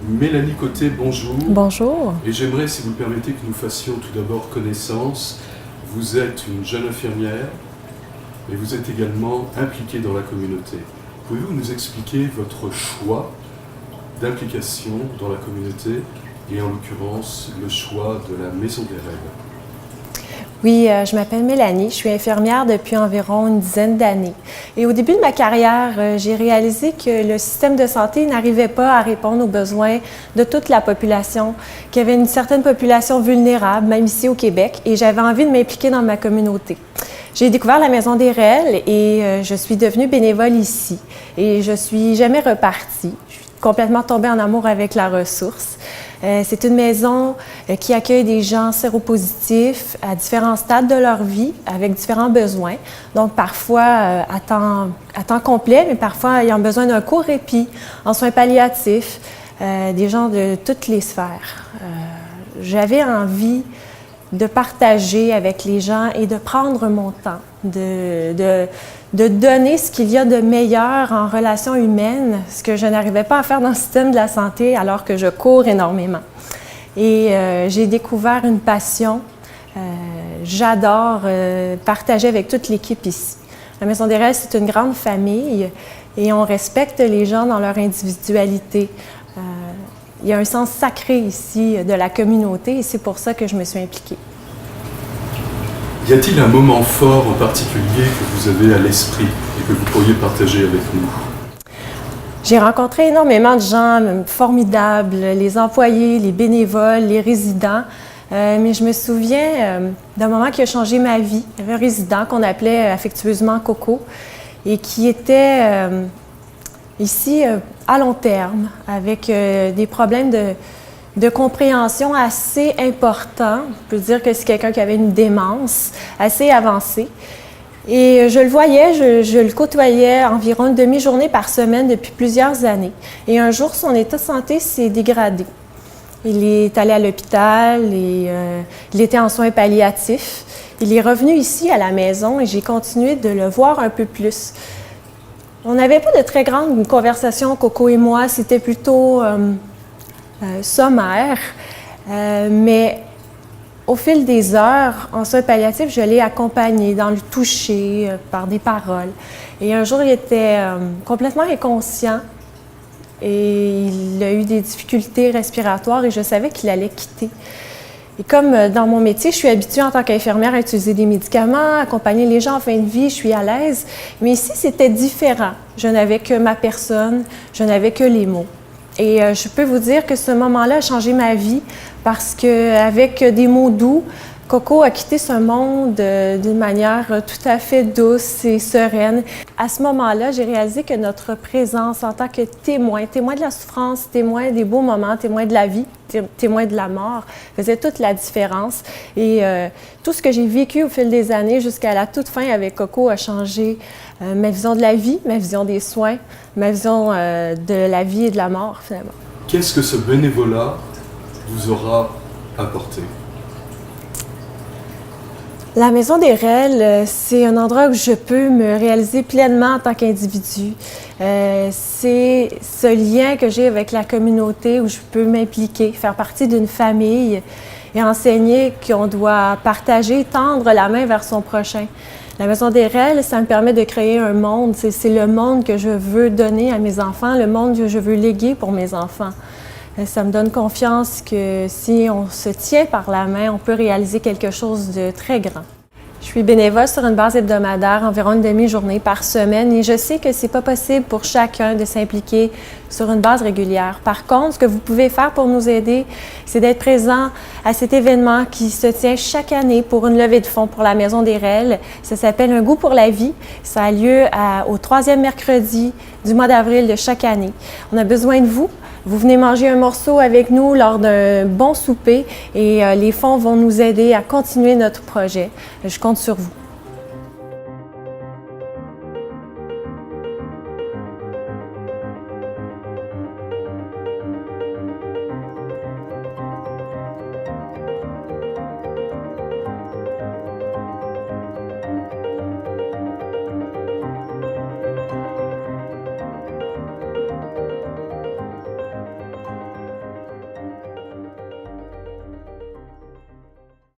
Mélanie Côté, bonjour. Bonjour. Et j'aimerais, si vous le permettez, que nous fassions tout d'abord connaissance. Vous êtes une jeune infirmière et vous êtes également impliquée dans la communauté. Pouvez-vous nous expliquer votre choix d'implication dans la communauté et en l'occurrence le choix de la Maison des Rêves? Oui, je m'appelle Mélanie, je suis infirmière depuis environ une dizaine d'années. Et au début de ma carrière, j'ai réalisé que le système de santé n'arrivait pas à répondre aux besoins de toute la population, qu'il y avait une certaine population vulnérable, même ici au Québec, et j'avais envie de m'impliquer dans ma communauté. J'ai découvert la Maison des Rêves et je suis devenue bénévole ici. Et je suis jamais repartie. Je suis complètement tombée en amour avec la ressource. C'est une maison qui accueille des gens séropositifs à différents stades de leur vie, avec différents besoins. Donc, parfois à temps complet, mais parfois ayant besoin d'un court répit, en soins palliatifs, des gens de toutes les sphères. J'avais envie de partager avec les gens et de prendre mon temps, de donner ce qu'il y a de meilleur en relations humaines, ce que je n'arrivais pas à faire dans le système de la santé alors que je cours énormément. Et j'ai découvert une passion. J'adore partager avec toute l'équipe ici. La Maison des Rêves, c'est une grande famille et on respecte les gens dans leur individualité. Il y a un sens sacré ici de la communauté et c'est pour ça que je me suis impliquée. Y a-t-il un moment fort en particulier que vous avez à l'esprit et que vous pourriez partager avec nous? J'ai rencontré énormément de gens formidables, les employés, les bénévoles, les résidents. Mais je me souviens d'un moment qui a changé ma vie. Il y avait un résident qu'on appelait affectueusement Coco et qui était ici à long terme avec des problèmes de compréhension assez importants. On peut dire que c'est quelqu'un qui avait une démence assez avancée. Et je le voyais, je le côtoyais environ une demi-journée par semaine depuis plusieurs années. Et un jour, son état de santé s'est dégradé. Il est allé à l'hôpital et il était en soins palliatifs. Il est revenu ici à la maison et j'ai continué de le voir un peu plus. On n'avait pas de très grande conversation, Coco et moi, c'était plutôt sommaire, mais au fil des heures, en soins palliatifs, je l'ai accompagné dans le toucher, par des paroles. Et un jour, il était complètement inconscient et il a eu des difficultés respiratoires et je savais qu'il allait quitter. Et comme dans mon métier, je suis habituée en tant qu'infirmière à utiliser des médicaments, accompagner les gens en fin de vie, je suis à l'aise. Mais ici, c'était différent. Je n'avais que ma personne, je n'avais que les mots. Et je peux vous dire que ce moment-là a changé ma vie parce qu'avec des mots doux, Coco a quitté ce monde d'une manière tout à fait douce et sereine. À ce moment-là, j'ai réalisé que notre présence en tant que témoin de la souffrance, témoin des beaux moments, témoin de la vie, témoin de la mort, faisait toute la différence. Et tout ce que j'ai vécu au fil des années jusqu'à la toute fin avec Coco a changé ma vision de la vie, ma vision des soins, ma vision de la vie et de la mort, finalement. Qu'est-ce que ce bénévolat vous aura apporté? La Maison des Rêves, c'est un endroit où je peux me réaliser pleinement en tant qu'individu. C'est ce lien que j'ai avec la communauté où je peux m'impliquer, faire partie d'une famille et enseigner qu'on doit partager, tendre la main vers son prochain. La Maison des Rêves, ça me permet de créer un monde. C'est le monde que je veux donner à mes enfants, le monde que je veux léguer pour mes enfants. Ça me donne confiance que si on se tient par la main, on peut réaliser quelque chose de très grand. Je suis bénévole sur une base hebdomadaire, environ une demi-journée par semaine, et je sais que c'est pas possible pour chacun de s'impliquer sur une base régulière. Par contre, ce que vous pouvez faire pour nous aider, c'est d'être présent à cet événement qui se tient chaque année pour une levée de fonds pour la Maison des Rêves. Ça s'appelle Un goût pour la vie. Ça a lieu au 3e mercredi du mois d'avril de chaque année. On a besoin de vous. Vous venez manger un morceau avec nous lors d'un bon souper et les fonds vont nous aider à continuer notre projet. Je compte sur vous.